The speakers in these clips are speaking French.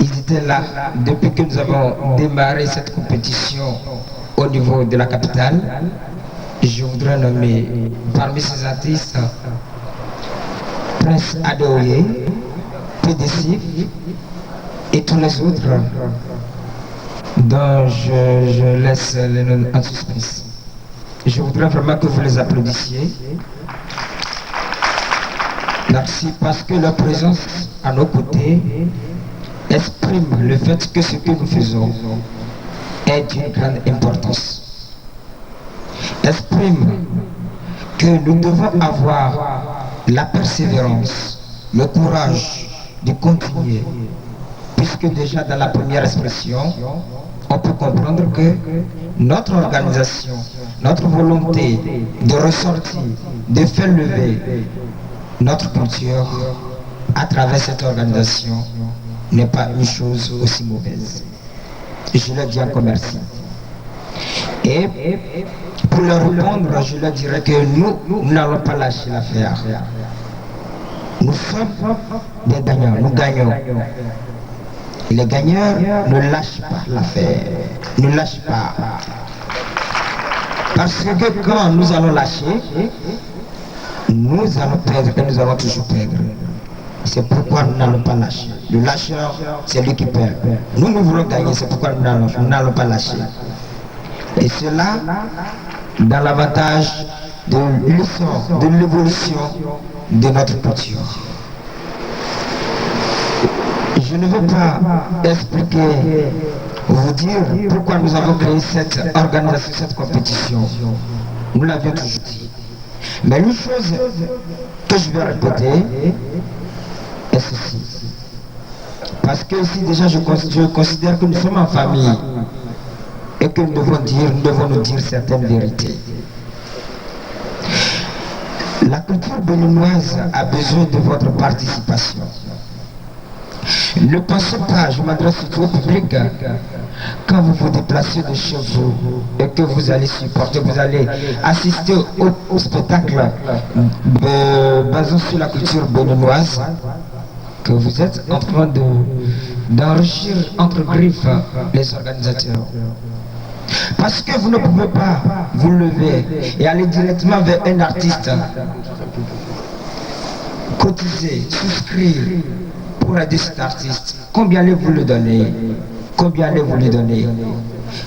Ils étaient là depuis que nous avons démarré cette compétition au niveau de la capitale. Je voudrais nommer parmi ces artistes Prince Adoye, PDC et tous les autres dont je laisse les noms en suspense. Je voudrais vraiment que vous les applaudissiez. Merci, parce que leur présence à nos côtés exprime le fait que ce que nous faisons est d'une grande importance. Exprime que nous devons avoir la persévérance, le courage de continuer, puisque déjà dans la première expression, on peut comprendre que notre organisation, notre volonté de ressortir, de faire lever notre culture à travers cette organisation n'est pas une chose aussi mauvaise. Je leur dis encore merci. Et pour leur répondre, je leur dirais que nous n'allons pas lâcher l'affaire. Nous sommes des gagnants, nous gagnons. Les gagnants ne lâchent pas l'affaire, ne lâchent pas. Parce que quand nous allons lâcher, nous allons perdre et nous allons toujours perdre. C'est pourquoi nous n'allons pas lâcher. Le lâcheur, c'est lui qui perd. Nous voulons gagner, c'est pourquoi nous n'allons pas lâcher. Et cela, dans l'avantage de l'essor, de l'évolution de notre culture. Je ne veux pas expliquer, vous dire pourquoi nous avons créé cette organisation, cette compétition. Nous l'avions toujours dit. Mais une chose que je vais répéter est ceci. Parce que ici déjà je considère que nous sommes en famille et que nous devons nous dire certaines vérités. La culture béninoise a besoin de votre participation. Ne pensez pas, je m'adresse surtout au public, quand vous vous déplacez de chez vous et que vous allez supporter, vous allez assister au spectacle basé sur la culture béninoise, que vous êtes en train d'enrichir entre griffes les organisateurs. Parce que vous ne pouvez pas vous lever et aller directement vers un artiste, cotiser, souscrire pour aider cet artiste. Combien allez-vous le donner? Combien allez-vous lui donner?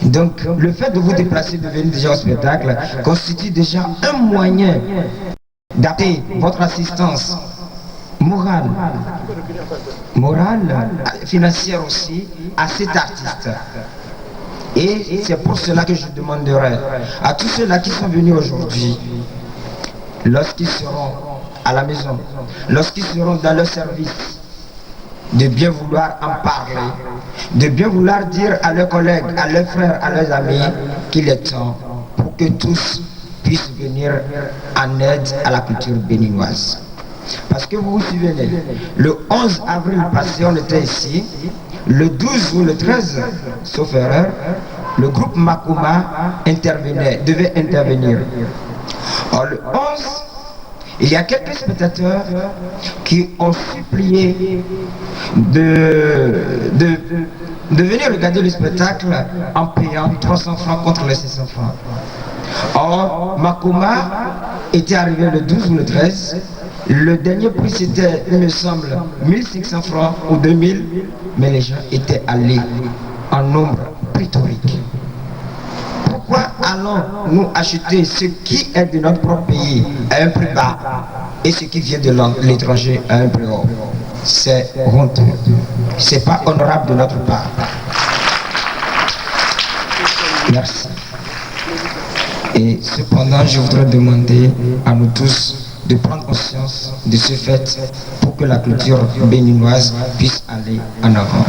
Donc le fait de vous déplacer, de venir déjà au spectacle, constitue déjà un moyen d'apporter votre assistance morale, financière aussi, à cet artiste. Et c'est pour cela que je demanderai à tous ceux-là qui sont venus aujourd'hui, lorsqu'ils seront à la maison, lorsqu'ils seront dans leur service, de bien vouloir en parler, de bien vouloir dire à leurs collègues, à leurs frères, à leurs amis qu'il est temps pour que tous puissent venir en aide à la culture béninoise. Parce que vous vous souvenez, le 11 avril passé, on était ici, le 12 ou le 13, sauf erreur, le groupe Makoma devait intervenir. Or, le 11, il y a quelques spectateurs qui ont supplié de venir regarder le spectacle en payant 300 francs contre les 600 francs. Or, Makoma était arrivé le 12 ou le 13. Le dernier prix c'était, il me semble, 1500 francs ou 2000, mais les gens étaient allés en nombre pléthorique. Pourquoi allons-nous acheter ce qui est de notre propre pays à un prix bas et ce qui vient de l'étranger à un prix haut? C'est honteux. C'est pas honorable de notre part. Merci. Et cependant, je voudrais demander à nous tous de prendre conscience de ce fait pour que la culture béninoise puisse aller en avant.